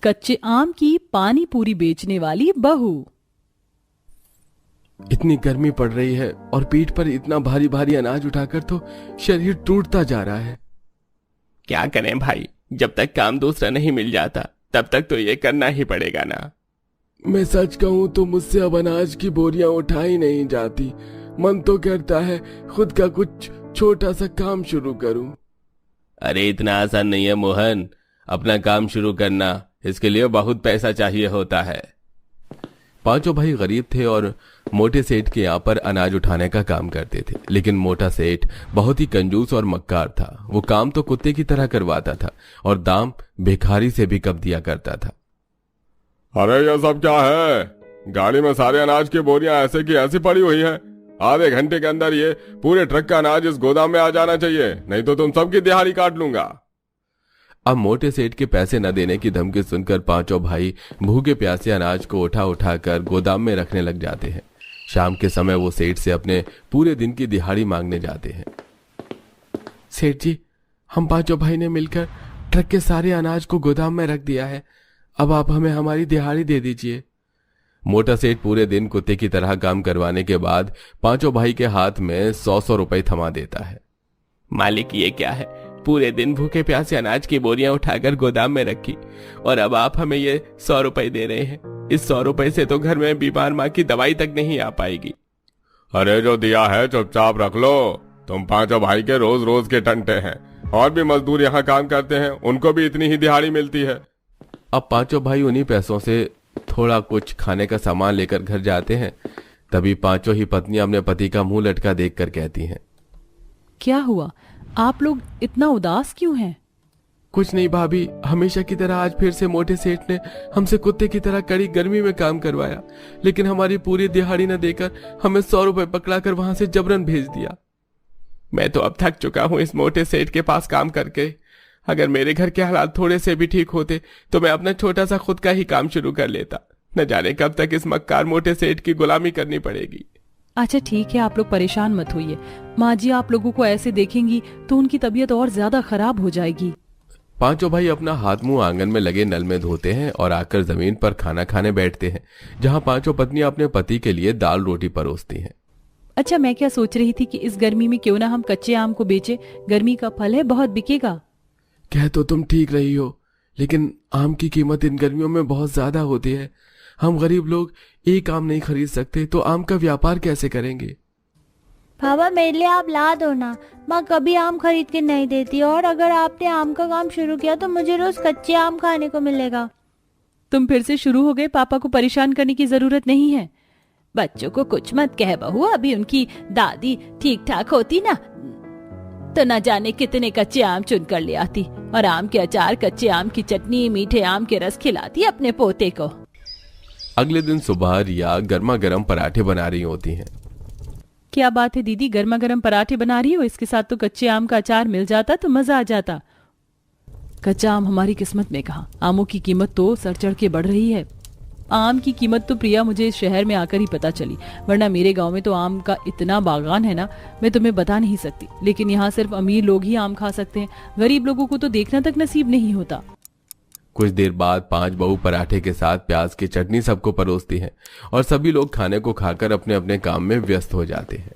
कच्चे आम की पानी पूरी बेचने वाली बहू। इतनी गर्मी पड़ रही है और पीठ पर इतना भारी भारी अनाज उठाकर तो शरीर टूटता जा रहा है। क्या करें भाई, जब तक काम दूसरा नहीं मिल जाता तब तक तो ये करना ही पड़ेगा ना। मैं सच कहूं तो मुझसे अब अनाज की बोरियां उठाई नहीं जाती। मन तो करता है खुद का कुछ छोटा सा काम शुरू करूं। अरे इतना आसान नहीं है मोहन, अपना काम शुरू करना, इसके लिए बहुत पैसा चाहिए होता है। पांचों भाई गरीब थे और मोटे सेठ के यहाँ पर अनाज उठाने का काम करते थे, लेकिन मोटा सेठ बहुत ही कंजूस और मक्कार था। वो काम तो कुत्ते की तरह करवाता था और दाम भिखारी से भी कम दिया करता था। अरे ये सब क्या है? गाड़ी में सारे अनाज की बोरियां ऐसे की ऐसी पड़ी हुई है। आधे घंटे के अंदर ये पूरे ट्रक का अनाज इस गोदाम में आ जाना चाहिए, नहीं तो तुम सबकी दिहाड़ी काट लूंगा। अब मोटे सेठ के पैसे न देने की धमकी सुनकर पांचों भाई भूखे प्यासे अनाज को उठा उठा कर गोदाम में रखने लग जाते हैं। शाम के समय वो सेठ से अपने पूरे दिन की दिहाड़ी मांगने जाते हैं। सेठ जी, हम पांचों भाई ने मिलकर ट्रक के सारे अनाज को गोदाम में रख दिया है, अब आप हमें हमारी दिहाड़ी दे दीजिए। मोटा सेठ पूरे दिन कुत्ते की तरह काम करवाने के बाद पांचों भाई के हाथ में 100 रुपए थमा देता है। मालिक ये क्या है, पूरे दिन भूखे प्यासे अनाज की बोरियां उठाकर गोदाम में रखी और अब आप हमें ये 100 रुपए दे रहे हैं। इस 100 रुपए से तो घर में बीमार माँ की दवाई तक नहीं आ पाएगी। अरे जो दिया है चुपचाप रख लो। तुम पांचों भाई के रोज रोज के टंटे हैं, और भी मजदूर यहाँ काम करते हैं, उनको भी इतनी ही दिहाड़ी मिलती है। अब पांचों भाई उन्हीं पैसों से थोड़ा कुछ खाने का सामान लेकर घर जाते हैं। तभी पांचों ही पत्नियां अपने पति का मुंह लटका देखकर कहती हैं, क्या हुआ, आप लोग इतना उदास क्यों हैं? कुछ नहीं भाभी, हमेशा की तरह आज फिर से मोटे सेठ ने हमसे कुत्ते की तरह कड़ी गर्मी में काम करवाया, लेकिन हमारी पूरी दिहाड़ी न देकर हमें 100 रुपए पकड़ाकर वहां से जबरन भेज दिया। मैं तो अब थक चुका हूँ इस मोटे सेठ के पास काम करके। अगर मेरे घर के हालात थोड़े से भी ठीक होते तो मैं अपना छोटा सा खुद का ही काम शुरू कर लेता। न जाने कब तक इस मक्कार मोटे सेठ की गुलामी करनी पड़ेगी। अच्छा ठीक है, आप लोग परेशान मत होइए। माँ जी आप लोगों को ऐसे देखेंगी तो उनकी तबीयत और ज्यादा खराब हो जाएगी। पांचों भाई अपना हाथ मुंह आंगन में लगे नल में धोते हैं और आकर जमीन पर खाना खाने बैठते हैं, जहां पांचों पत्नियां अपने पति के लिए दाल रोटी परोसती हैं। अच्छा मैं क्या सोच रही थी कि इस गर्मी में क्यों ना हम कच्चे आम को बेचे, गर्मी का फल है, बहुत बिकेगा। कह तो तुम ठीक रही हो, लेकिन आम की कीमत इन गर्मियों में बहुत ज्यादा होती है। हम गरीब लोग एक आम नहीं खरीद सकते तो आम का व्यापार कैसे करेंगे? पापा मेरे लिए आप ला दो ना, माँ कभी आम खरीद के नहीं देती, और अगर आपने आम का काम शुरू किया तो मुझे रोज कच्चे आम खाने को मिलेगा। तुम फिर से शुरू हो गए, पापा को परेशान करने की जरूरत नहीं है। बच्चों को कुछ मत कह बहू, अभी उनकी दादी ठीक ठाक होती ना तो न जाने कितने कच्चे आम चुन कर ले आती और आम के अचार, कच्चे आम की चटनी, मीठे आम के रस खिलाती अपने पोते को। अगले दिन सुबह रिया गर्मा गर्म पराठे बना रही होती हैं। क्या बात है दीदी, गर्मा गर्म पराठे बना रही हो? इसके साथ तो कच्चे आम का अचार मिल जाता तो मजा आ जाता। कच्चा आम हमारी किस्मत में कहाँ, आमों की कीमत तो सर चढ़ के बढ़ रही है। आम की कीमत तो प्रिया मुझे इस शहर में आकर ही पता चली, वरना मेरे गांव में तो आम का इतना बागान है ना, मैं तुम्हें बता नहीं सकती। लेकिन यहाँ सिर्फ अमीर लोग ही आम खा सकते हैं, गरीब लोगों को तो देखना तक नसीब नहीं होता। कुछ देर बाद 5 बहू पराठे के साथ प्याज की चटनी सबको परोसती हैं और सभी लोग खाने को खाकर अपने अपने काम में व्यस्त हो जाते हैं।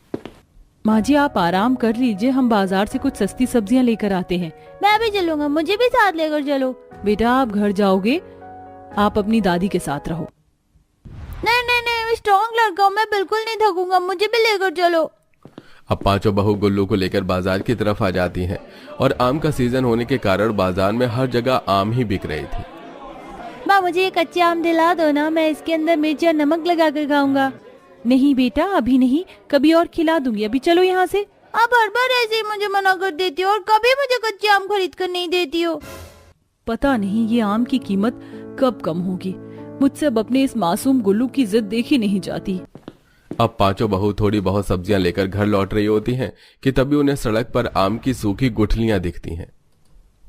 माँ जी आप आराम कर लीजिए, हम बाजार से कुछ सस्ती सब्जियाँ लेकर आते हैं। मैं भी चलूंगा, मुझे भी साथ लेकर चलो। बेटा आप घर जाओगे, आप अपनी दादी के साथ रहो। नहीं नहीं नहीं, मैं स्ट्रॉन्ग लड़का हूँ, मैं बिल्कुल नहीं थकूंगा, मुझे भी लेकर चलो। अब पांचों बहू गुल्लू को लेकर बाजार की तरफ आ जाती हैं और आम का सीजन होने के कारण बाजार में हर जगह आम ही बिक रही थी। माँ मुझे ये कच्चे आम दिला दो ना, मैं इसके अंदर मिर्ची और नमक लगा कर खाऊंगा। नहीं बेटा अभी नहीं, कभी और खिला दूंगी, अभी चलो यहाँ से। आप हर बार ऐसे ही मुझे मना कर देती हो और कभी मुझे कच्चे आम खरीद कर नहीं देती हो। पता नहीं ये आम की कीमत कब कम होगी, मुझसे अब अपने इस मासूम गुल्लू की जिद देखी नहीं जाती। अब पांचों बहू थोड़ी बहुत सब्जियां लेकर घर लौट रही होती हैं कि तभी उन्हें सड़क पर आम की सूखी गुठलियां दिखती हैं।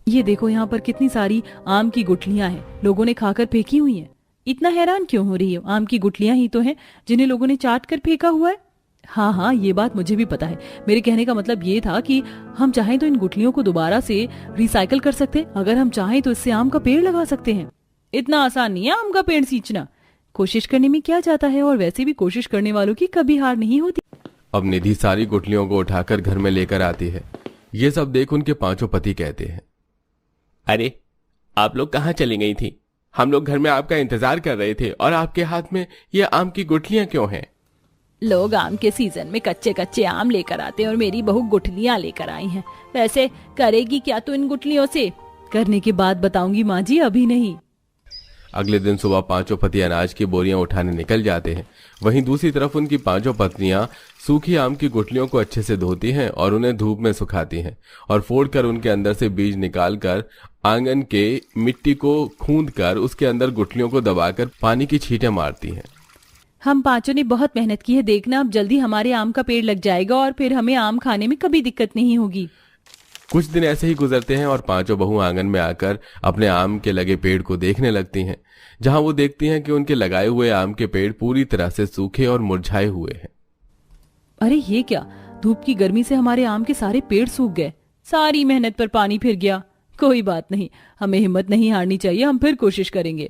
ये देखो यहाँ पर कितनी सारी आम की गुठलियां हैं, लोगों ने खाकर फेंकी हुई हैं। इतना हैरान क्यों हो रही हो, आम की गुठलियां ही तो हैं जिन्हें लोगों ने चाट कर फेंका हुआ है। हाँ हाँ ये बात मुझे भी पता है, मेरे कहने का मतलब ये था कि हम चाहें तो इन गुठलियों को दोबारा से रिसाइकल कर सकते हैं, अगर हम चाहें तो इससे आम का पेड़ लगा सकते हैं। इतना आसान नहीं है आम का पेड़ सींचना। कोशिश करने में क्या जाता है, और वैसे भी कोशिश करने वालों की कभी हार नहीं होती। अब निधि सारी गुठलियों को उठाकर घर में लेकर आती है। ये सब देख उनके पांचों पति कहते हैं, अरे आप लोग कहाँ चली गई थी? हम लोग घर में आपका इंतजार कर रहे थे, और आपके हाथ में ये आम की गुठलियां क्यों हैं? लोग आम के सीजन में कच्चे कच्चे आम लेकर आते हैं और मेरी बहू गुठलियां लेकर आई हैं। वैसे करेगी क्या तू इन गुठलियों से? करने के बाद बताऊंगी माँ जी, अभी नहीं। अगले दिन सुबह पांचों पति अनाज की बोरियां उठाने निकल जाते हैं। वहीं दूसरी तरफ उनकी पांचों पत्नियां सूखी आम की गुठलियों को अच्छे से धोती हैं और उन्हें धूप में सुखाती हैं और फोड़कर उनके अंदर से बीज निकालकर आंगन के मिट्टी को खूंदकर उसके अंदर गुठलियों को दबाकर पानी की छींटें मारती हैं। हम पांचों ने बहुत मेहनत की है, देखना अब जल्दी हमारे आम का पेड़ लग जाएगा और फिर हमें आम खाने में कभी दिक्कत नहीं होगी। कुछ दिन ऐसे ही गुजरते हैं और पांचों बहू आंगन में आकर अपने आम के लगे पेड़ को देखने लगती हैं, जहां वो देखती हैं कि उनके लगाए हुए आम के पेड़ पूरी तरह से सूखे और मुरझाए हुए हैं। अरे ये क्या, धूप की गर्मी से हमारे आम के सारे पेड़ सूख गए, सारी मेहनत पर पानी फिर गया। कोई बात नहीं, हमें हिम्मत नहीं हारनी चाहिए, हम फिर कोशिश करेंगे।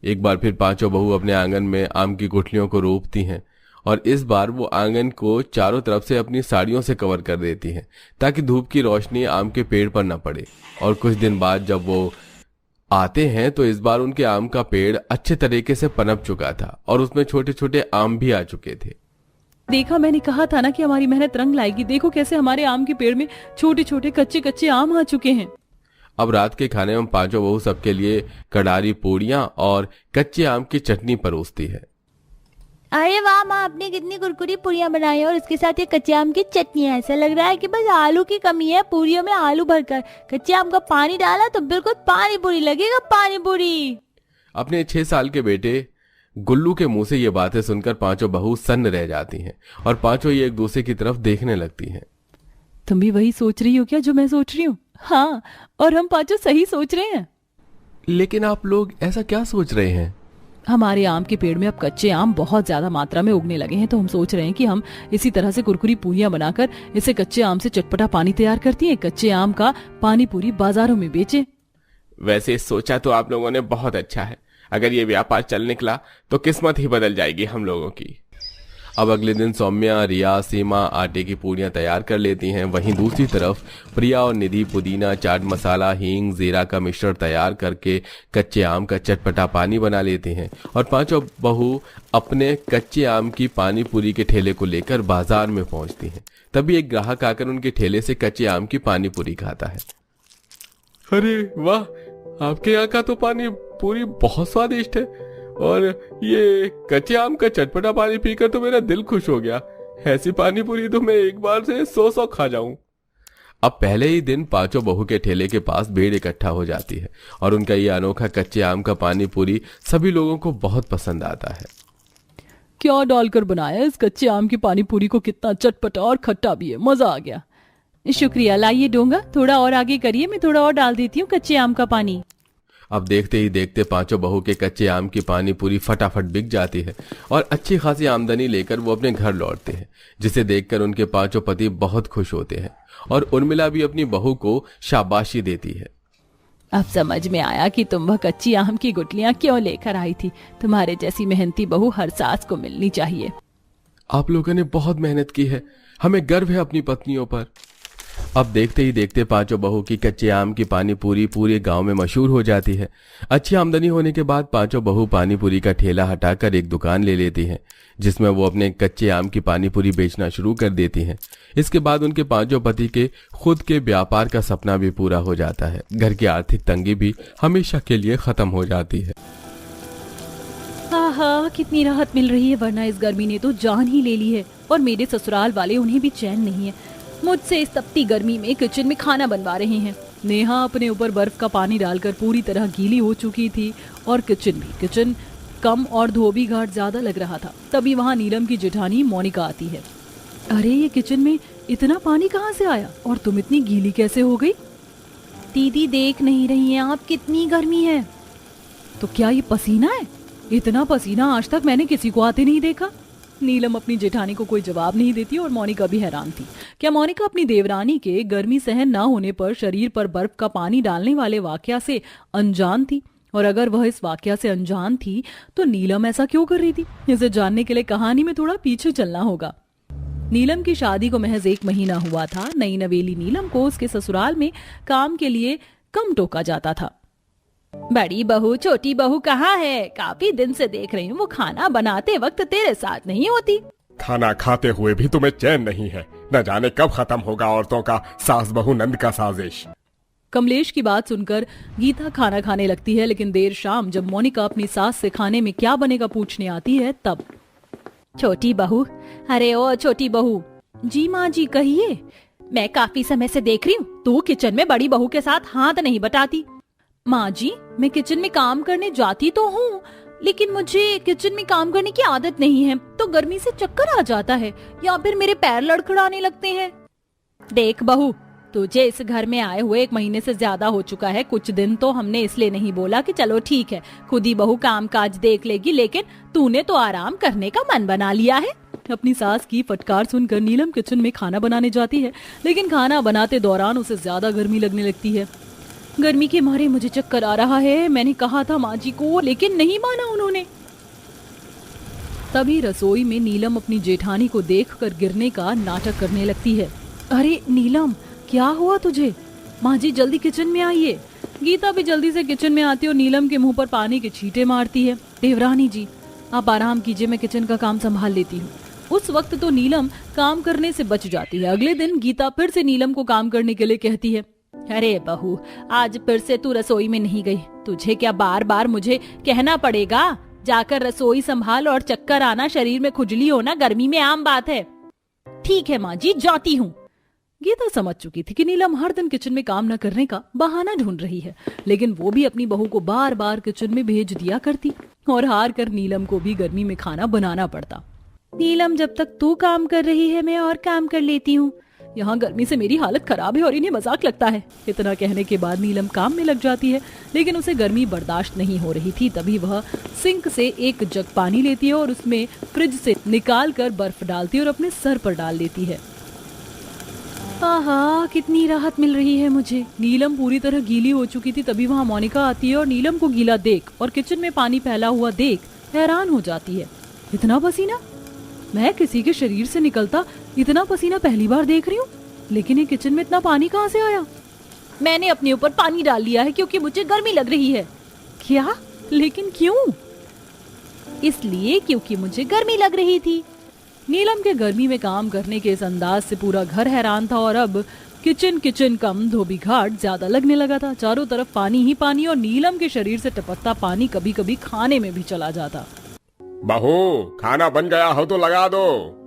एक बार फिर पांचों बहू अपने आंगन में आम की गुठलियों को रोपती हैं और इस बार वो आंगन को चारों तरफ से अपनी साड़ियों से कवर कर देती हैं ताकि धूप की रोशनी आम के पेड़ पर न पड़े। और कुछ दिन बाद जब वो आते हैं तो इस बार उनके आम का पेड़ अच्छे तरीके से पनप चुका था और उसमें छोटे छोटे आम भी आ चुके थे। देखा, मैंने कहा था ना कि हमारी मेहनत रंग लाएगी। देखो कैसे हमारे आम के पेड़ में छोटे छोटे कच्चे कच्चे आम आ चुके हैं। अब रात के खाने में पांचों बहू सबके लिए कड़ारी पूड़ियां और कच्चे आम की चटनी परोसती है। अरे वाह माँ, आपने कितनी कुरकुरी पूरियां बनाई है और उसके साथ ये कच्चे आम की चटनी है। ऐसा लग रहा है कि बस आलू की कमी है, पूरियों में आलू भरकर कच्चे आम का पानी डाला तो बिल्कुल पानी पूरी लगेगा, पानी पूरी। अपने 6 साल के बेटे गुल्लू के मुंह से ये बातें सुनकर पांचों बहू सन्न रह जाती हैं और पांचों ही एक दूसरे की तरफ देखने लगती हैं। तुम भी वही सोच रही हो क्या जो मैं सोच रही हूँ? हाँ, और हम पांचों सही सोच रहे हैं। लेकिन आप लोग ऐसा क्या सोच रहे हैं? हमारे आम के पेड़ में अब कच्चे आम बहुत ज्यादा मात्रा में उगने लगे हैं, तो हम सोच रहे हैं कि हम इसी तरह से कुरकुरी पूरियां बनाकर इसे कच्चे आम से चटपटा पानी तैयार करती हैं, कच्चे आम का पानी पूरी बाजारों में बेचें। वैसे सोचा तो आप लोगों ने बहुत अच्छा है। अगर ये व्यापार चल निकला तो किस्मत ही बदल जाएगी हम लोगों की। अब अगले दिन सौम्या, रिया, सीमा आटे की पूड़ियां तैयार कर लेती हैं। वहीं दूसरी तरफ प्रिया और निधि पुदीना, चाट मसाला, हींग, जीरा का मिश्रण तैयार करके कच्चे आम का चटपटा पानी बना लेती हैं और पांचों बहू अपने कच्चे आम की पानी पूरी के ठेले को लेकर बाजार में पहुंचती हैं। तभी एक ग्राहक आकर उनके ठेले से कच्चे आम की पानी पूरी खाता है। अरे वाह, आपके यहाँ का तो पानी पूरी बहुत स्वादिष्ट है, और ये कच्चे आम का चटपटा पानी पीकर तो मेरा दिल खुश हो गया। ऐसी पानी पूरी तो मैं एक बार से 100 खा जाऊं। अब पहले ही दिन पांचों बहू के ठेले के पास भीड़ इकट्ठा हो जाती है और उनका ये अनोखा कच्चे आम का पानी पूरी सभी लोगों को बहुत पसंद आता है। क्या डालकर बनाया इस कच्चे आम की पानी पूरी को, कितना चटपटा और खट्टा भी है, मजा आ गया। शुक्रिया, लाइए डोंगा, थोड़ा और आगे करिए, मैं थोड़ा और डाल देती हूँ कच्चे आम का पानी। अब देखते ही देखते पांचों बहू के कच्चे आम की पानी पूरी फटाफट बिक जाती है और अच्छी खासी आमदनी लेकर वो अपने घर लौटते हैं, जिसे देखकर उनके पांचों पति बहुत खुश होते हैं और उर्मिला भी अपनी बहू को शाबाशी देती है। अब समझ में आया कि तुम वह कच्ची आम की गुठलियां क्यों लेकर आई थी। तुम्हारे जैसी मेहनती बहू हर सास को मिलनी चाहिए। आप लोगों ने बहुत मेहनत की है, हमें गर्व है अपनी पत्नियों पर। अब देखते ही देखते पांचों बहू की कच्चे आम की पानी पूरी पूरे गांव में मशहूर हो जाती है। अच्छी आमदनी होने के बाद पांचों बहू पानी पूरी का ठेला हटाकर एक दुकान ले लेती हैं, जिसमें वो अपने कच्चे आम की पानी पूरी बेचना शुरू कर देती हैं। इसके बाद उनके पांचों पति के खुद के व्यापार का सपना भी पूरा हो जाता है। घर की आर्थिक तंगी भी हमेशा के लिए खत्म हो जाती है। आहा, कितनी राहत मिल रही है, वरना इस गर्मी ने तो जान ही ले ली है। और मेरे ससुराल वाले, उन्हें भी चैन नहीं है। मुझसे इस तपती गर्मी में किचन में खाना बनवा रहे हैं। नेहा अपने ऊपर बर्फ का पानी डालकर पूरी तरह गीली हो चुकी थी और किचन कम और धोबी घाट ज्यादा लग रहा था। तभी वहाँ नीलम की जेठानी मोनिका आती है। अरे, ये किचन में इतना पानी कहाँ से आया और तुम इतनी गीली कैसे हो गई? दीदी, देख नहीं रही हैं आप कितनी गर्मी है? तो क्या ये पसीना है? इतना पसीना आज तक मैंने किसी को आते नहीं देखा। नीलम अपनी जेठानी को कोई जवाब नहीं देती और मोनिका भी हैरान थी। क्या मोनिका अपनी देवरानी के गर्मी सहन न होने पर शरीर पर बर्फ का पानी डालने वाले वाकया से अनजान थी? और अगर वह इस वाकया से अनजान थी तो नीलम ऐसा क्यों कर रही थी? इसे जानने के लिए कहानी में थोड़ा पीछे चलना होगा। नीलम की शादी को महज 1 महीना हुआ था। नई नवेली नीलम को उसके ससुराल में काम के लिए कम टोका जाता था। बड़ी बहू छोटी बहू कहाँ है? काफी दिन से देख रही हूँ, वो खाना बनाते वक्त तेरे साथ नहीं होती। खाना खाते हुए भी तुम्हें चैन नहीं है। न जाने कब खत्म होगा औरतों का सास बहू नंद का साजिश। कमलेश की बात सुनकर गीता खाना खाने लगती है, लेकिन देर शाम जब मोनिका अपनी सास से खाने में क्या बनेगा पूछने आती है तब। छोटी बहू, अरे ओ छोटी बहू। जी माँ जी कहिए। मैं काफी समय से देख रही हूँ तू किचन में बड़ी बहू के साथ हाथ नहीं बटाती। माँ जी, मैं किचन में काम करने जाती तो हूँ, लेकिन मुझे किचन में काम करने की आदत नहीं है, तो गर्मी से चक्कर आ जाता है या फिर मेरे पैर लड़खड़ाने लगते हैं। देख बहू, तुझे इस घर में आए हुए 1 महीने से ज्यादा हो चुका है। कुछ दिन तो हमने इसलिए नहीं बोला कि चलो ठीक है खुद ही बहू काम काज देख लेगी, लेकिन तूने तो आराम करने का मन बना लिया है। अपनी सास की फटकार सुनकर नीलम किचन में खाना बनाने जाती है, लेकिन खाना बनाते दौरान उसे ज्यादा गर्मी लगने लगती है। गर्मी के मारे मुझे चक्कर आ रहा है, मैंने कहा था माँ जी को, लेकिन नहीं माना उन्होंने। तभी रसोई में नीलम अपनी जेठानी को देखकर गिरने का नाटक करने लगती है। अरे नीलम, क्या हुआ तुझे? माँ जी जल्दी किचन में आइए। गीता भी जल्दी से किचन में आती है और नीलम के मुंह पर पानी के छींटे मारती है। देवरानी जी आप आराम कीजिए, मैं किचन का काम संभाल लेती हूँ। उस वक्त तो नीलम काम करने से बच जाती है। अगले दिन गीता फिर से नीलम को काम करने के लिए कहती है। अरे बहू, आज फिर से तू रसोई में नहीं गई? तुझे क्या बार बार मुझे कहना पड़ेगा? जाकर रसोई संभाल, और चक्कर आना, शरीर में खुजली होना गर्मी में आम बात है। ठीक है माँ जी, जाती हूँ। गीता समझ चुकी थी कि नीलम हर दिन किचन में काम न करने का बहाना ढूंढ रही है, लेकिन वो भी अपनी बहू को बार बार किचन में भेज दिया करती और हार कर नीलम को भी गर्मी में खाना बनाना पड़ता। नीलम, जब तक तू काम कर रही है मैं और काम कर लेती हूँ। यहाँ गर्मी से मेरी हालत खराब है और इन्हें मजाक लगता है। इतना कहने के बाद नीलम काम में लग जाती है, लेकिन उसे गर्मी बर्दाश्त नहीं हो रही थी। तभी वह सिंक से एक जग पानी लेती है और उसमें फ्रिज से निकाल कर बर्फ डालती है और अपने सर पर डाल देती है। आहा, कितनी राहत मिल रही है मुझे। नीलम पूरी तरह गीली हो चुकी थी। तभी वहाँ मोनिका आती है और नीलम को गीला देख और किचन में पानी फैला हुआ देख हैरान हो जाती है। इतना पसीना? मैं किसी के शरीर से निकलता इतना पसीना पहली बार देख रही हूँ, लेकिन ये किचन में इतना पानी कहाँ से आया? मैंने अपने ऊपर पानी डाल लिया है क्योंकि मुझे गर्मी लग रही है। क्या? लेकिन क्यों? इसलिए क्योंकि मुझे गर्मी लग रही थी। नीलम के गर्मी में काम करने के इस अंदाज से पूरा घर हैरान था और अब किचन कम धोबी घाट ज्यादा लगने लगा था। चारों तरफ पानी ही पानी और नीलम के शरीर से टपकता पानी कभी कभी खाने में भी चला जाता। बहू, खाना बन गया हो तो लगा दो।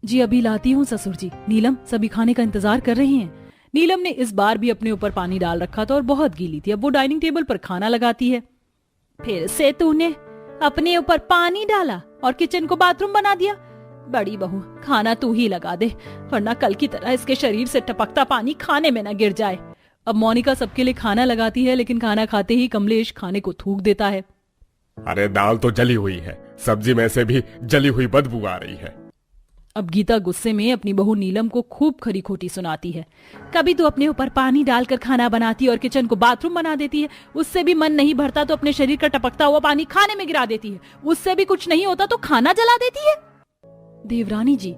जी अभी लाती हूँ ससुर जी। नीलम, सभी खाने का इंतजार कर रही हैं। नीलम ने इस बार भी अपने ऊपर पानी डाल रखा था और बहुत गीली थी। अब वो डाइनिंग टेबल पर खाना लगाती है। फिर से तूने अपने ऊपर पानी डाला और किचन को बाथरूम बना दिया। बड़ी बहू, खाना तू ही लगा दे, वरना कल की तरह इसके शरीर से टपकता पानी खाने में न गिर जाए। अब मोनिका सबके लिए खाना लगाती है, लेकिन खाना खाते ही कमलेश खाने को थूक देता है। अरे दाल तो जली हुई है, सब्जी में से भी जली हुई बदबू आ रही है। अब गीता गुस्से में अपनी बहू नीलम को खूब खरी खोटी सुनाती है। कभी तो अपने ऊपर पानी डालकर खाना बनाती है और किचन को बाथरूम बना देती है। उससे भी मन नहीं भरता तो अपने शरीर का टपकता हुआ पानी खाने में गिरा देती है। उससे भी कुछ नहीं होता तो खाना जला देती है। देवरानी जी,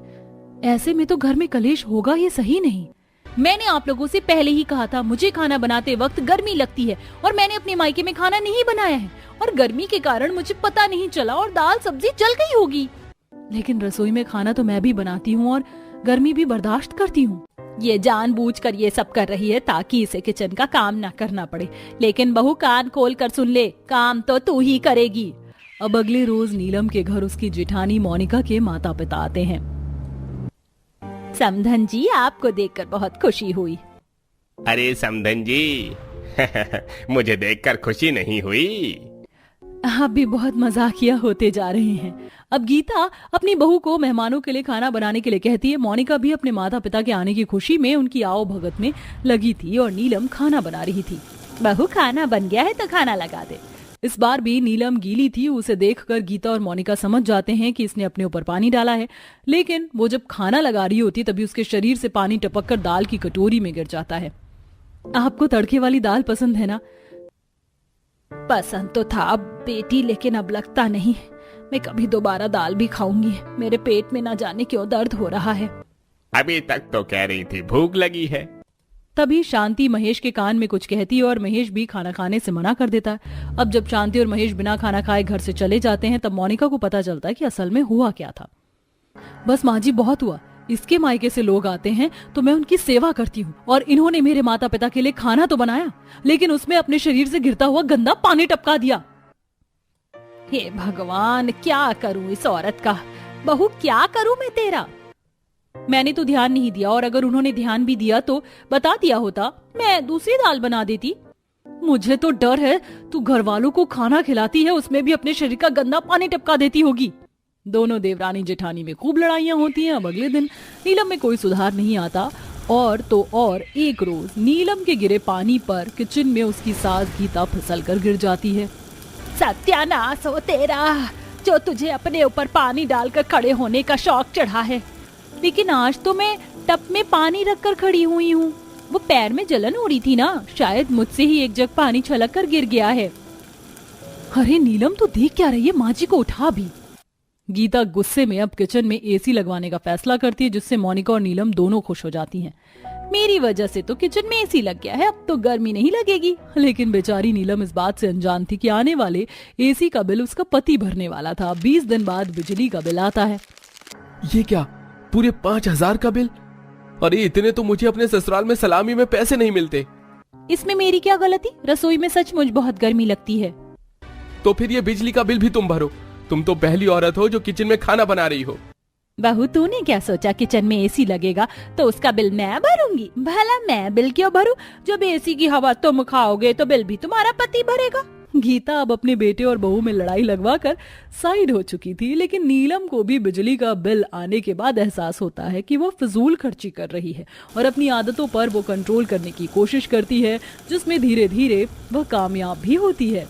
ऐसे में तो घर में कलेश होगा, ये सही नहीं। मैंने आप लोगों से पहले ही कहा था मुझे खाना बनाते वक्त गर्मी लगती है और मैंने अपने मायके में खाना नहीं बनाया है और गर्मी के कारण मुझे पता नहीं चला और दाल सब्जी जल गई होगी। लेकिन रसोई में खाना तो मैं भी बनाती हूँ और गर्मी भी बर्दाश्त करती हूँ। ये जानबूझकर ये सब कर रही है ताकि इसे किचन का काम ना करना पड़े। लेकिन बहू, कान खोल कर सुन ले, काम तो तू ही करेगी। अब अगले रोज नीलम के घर उसकी जेठानी मोनिका के माता पिता आते हैं। समधन जी, आपको देखकर बहुत खुशी हुई। अरे समधन जी मुझे देखकर खुशी नहीं हुई। आप भी बहुत मजाकिया होते जा रहे हैं। अब गीता अपनी बहू को मेहमानों के लिए खाना बनाने के लिए कहती है। मोनिका भी अपने माता पिता के आने की खुशी में उनकी आओ भगत में लगी थी और नीलम खाना बना रही थी। बहू, खाना बन गया है तो खाना लगा दे। इस बार भी नीलम गीली थी। उसे देखकर गीता और मोनिका समझ जाते हैं कि इसने अपने ऊपर पानी डाला है, लेकिन वो जब खाना लगा रही होती तभी उसके शरीर से पानी टपककर दाल की कटोरी में गिर जाता है। आपको तड़के वाली दाल पसंद है ना? पसंद तो था बेटी, लेकिन अब लगता नहीं मैं कभी दोबारा दाल भी खाऊंगी। मेरे पेट में ना जाने क्यों दर्द हो रहा है। अभी तक तो कह रही थी भूख लगी है। तभी शांति महेश के कान में कुछ कहती है और महेश भी खाना खाने से मना कर देता है। अब जब शांति और महेश बिना खाना खाए घर से चले जाते हैं तब मोनिका को पता चलता है कि असल में हुआ क्या था। बस माँ जी बहुत हुआ, इसके मायके से लोग आते हैं तो मैं उनकी सेवा करती हूँ और इन्होंने मेरे माता पिता के लिए खाना तो बनाया लेकिन उसमें अपने शरीर से गिरता हुआ गंदा पानी टपका दिया। हे भगवान, क्या करूं इस औरत का। बहू क्या करूं मैं तेरा। मैंने तो ध्यान नहीं दिया और अगर उन्होंने ध्यान भी दिया तो बता दिया होता, मैं दूसरी दाल बना देती। मुझे तो डर है तू घर वालों को खाना खिलाती है उसमें भी अपने शरीर का गंदा पानी टपका देती होगी। दोनों देवरानी जेठानी में खूब लड़ाइयां होती हैं। अब अगले दिन नीलम में कोई सुधार नहीं आता और तो और एक रोज नीलम के गिरे पानी पर किचन में उसकी सास गीता फिसल कर गिर जाती है। सत्यानाश हो तेरा, जो तुझे अपने ऊपर पानी डालकर खड़े होने का शौक चढ़ा है। लेकिन आज तो मैं टब में पानी रखकर खड़ी हुई हूँ। वो पैर में जलन हो रही थी ना, शायद मुझसे ही एक जग पानी छलक कर गिर गया है। अरे नीलम तो देख क्या रही है, माँ जी को उठा भी। गीता गुस्से में अब किचन में एसी लगवाने का फैसला करती है जिससे मोनिका और नीलम दोनों खुश हो जाती हैं। मेरी वजह से तो किचन में एसी लग गया है, अब तो गर्मी नहीं लगेगी। लेकिन बेचारी नीलम इस बात से अनजान थी कि आने वाले एसी का बिल उसका पति भरने वाला था। 20 दिन बाद बिजली का बिल आता है। ये क्या, पूरे 5,000 का बिल? अरे इतने तो मुझे अपने ससुराल में सलामी में पैसे नहीं मिलते। इसमें मेरी क्या गलती? रसोई में सचमुच बहुत गर्मी लगती है। तो फिर ये बिजली का बिल भी तुम भरो। तुम तो पहली औरत हो जो किचन में खाना बना रही हो। बहू तूने क्या सोचा किचन में एसी लगेगा तो उसका बिल मैं भरूंगी? भला मैं बिल क्यों भरूं? जब एसी की हवा तुम खाओगे तो बिल भी तुम्हारा पति भरेगा। गीता अब अपने बेटे और बहू में लड़ाई लगवा कर साइड हो चुकी थी, लेकिन नीलम को भी बिजली का बिल आने के बाद एहसास होता है कि वो फिजूल खर्ची कर रही है और अपनी आदतों पर वो कंट्रोल करने की कोशिश करती है जिसमें धीरे धीरे वह कामयाब भी होती है।